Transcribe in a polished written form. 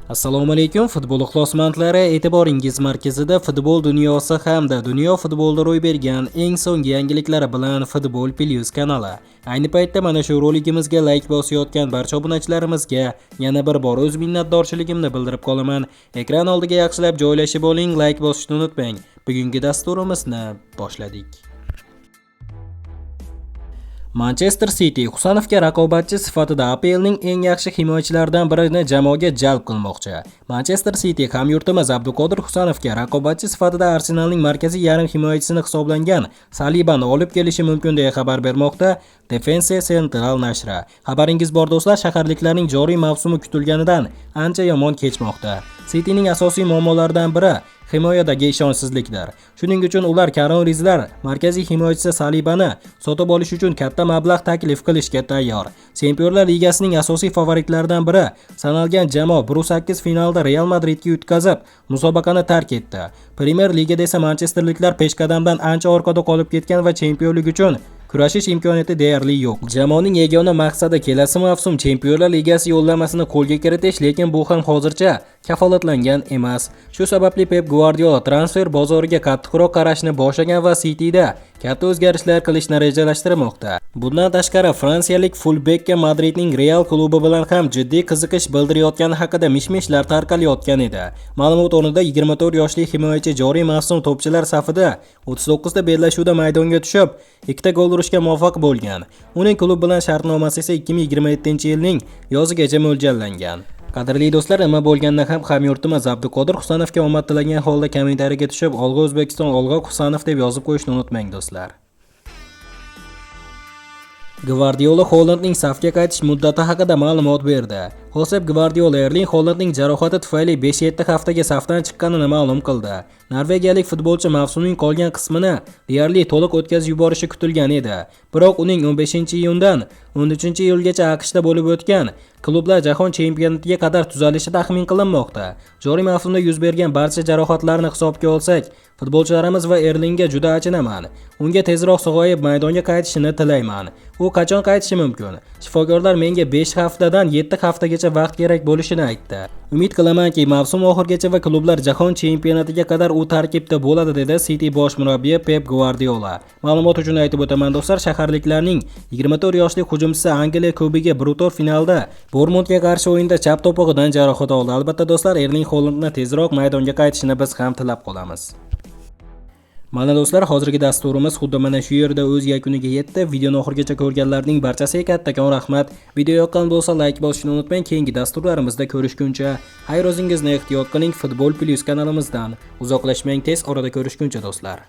Assalomu alaykum futbol ixlosmandlari, e'tiboringiz markazida futbol dunyosi hamda dunyo futbolida ro'y bergan eng so'nggi yangiliklar bilan Futbol Plus kanali. Ayni paytda mana shu roligimizga like bosayotgan barcha obunachilarimizga yana bir bor o'z minnatdorchiligimni bildirib qolaman. Ekran oldiga yaxshilab joylashib oling, like bosishni unutmang. Bugungi dasturimizni boshladik. Manchester City Husanovga raqobatchi sifatida APLning eng yaxshi himoyachilaridan birini jamoaga jalb qilmoqchi. Manchester City hamyurtimiz Abduqodir Husanovga raqobatchi sifatida Arsenalning markaziy yarim himoyachisini hisoblangan Salibani olib kelishi mumkin deya xabar bermoqda Defense Central nashri. Xabaringiz bor do'stlar, shaharliklarning joriy mavsumi kutilganidan ancha yomon kechmoqda. Cityning asosiy muammolaridan biri himoyadagi ishonchsizlikdir. Shuning uchun ular Karim Rizlar markaziy himoyachisi Salibani sotib olish uchun katta mablag' taklif qilishga tayyor. Chempionlar Ligasining asosiy favoritlaridan biri sanalgan jamoa 1-8 finalda Real Madridga yutqazib, musobaqani tark etdi. Premier Ligada esa manchesterliklar peshqadamdan ancha orqada qolib ketgan va chempionlik uchun kurashish imkoniyati deyarli yo'q. Jamoaning yagona maqsadi kelasi mavsum Chempionlar Ligasi yo'llanmasini qo'lga kiritish, lekin bu ham hozircha kafolatlangan emas. Shu sababli Pep Guardiola transfer bozoriga qattiqroq qarashni boshlagan va Cityda katta o'zgarishlar qilishni rejalashtirmoqda. Bundan tashqari fransiyalik fullbekka Madridning Real klubi bilan ham jiddiy qiziqish bildirayotgani haqida mish-mishlar tarqalayotgan edi. Ma'lumot o'rnida 24 yoshli himoyachi joriy mavsum to'pchilar safida 39 ta bellashuvda maydonga tushib, 2 ta gol urishga muvaffaq bo'lgan. Uning klub bilan shartnomasi esa 2027-yilning yozigacha mo'ljallangan. Qadrli do'stlar, nima bo'lganda ham hamyurtimiz Abduqodir Husanovga omad tilagan holda kommentariyaga tushib, Olg'a O'zbekiston, Olg'a Husanov deb yozib qo'yishni unutmang do'stlar. Guardiola Hollandning safga qaytish muddati haqida ma'lumot berdi. Josep Guardiola Erling Hollandning jarohati tufayli 5-7 haftaga safdan chiqqanini ma'lum qildi. Norvegiyalik futbolchi mavsumning qolgan qismini deyarli to'liq o'tkazib yuborishi kutilgan edi. Biroq uning 15-iyundan 13-iyulgacha AQShda bo'lib o'tgan klublar jahon chempionatiga qadar tuzalishi taxmin qilinmoqda. Joriy mavsumda yuz bergan barcha jarohatlarni hisobga olsak, futbolchilarimiz va Erlingga juda achinaman. Unga tezroq sog'ayib maydonga qaytishini tilayman. U qachon qaytishi mumkin? Shifokorlar menga 5 haftadan 7 haftagacha vaqt kerak bo'lishini aytdi. Umid qilamanki, mavsum oxirigacha va klublar jahon chempionatiga qadar u tarkibda bo'ladi, dedi City bosh murabbiyi Pep Guardiola. Ma'lumot uchun aytib o'taman do'stlar, shaharliklarning 24 yoshli hujumchisi Angliya Kubogiga Brutor finalda Bournemouthga qarshi o'yinda chap to'pig'idan jarohat oldi. Albatta do'stlar, Erling Haalandni tezroq maydonga qaytishini biz ham tilab qolamiz. Mana do'stlar, hozirgi dasturimiz xuddi mana shu yerda o'z yakuniga yetdi. Videoni oxirigacha ko'rganlarning barchasiga kattakon rahmat. Video yoqqan bo'lsa like bosishni unutmang. Keyingi dasturlarimizda ko'rishguncha xayr, o'zingizni ehtiyot qiling. Futbol Plus kanalimizdan uzoqlashmang. Tez orada ko'rishguncha do'stlar.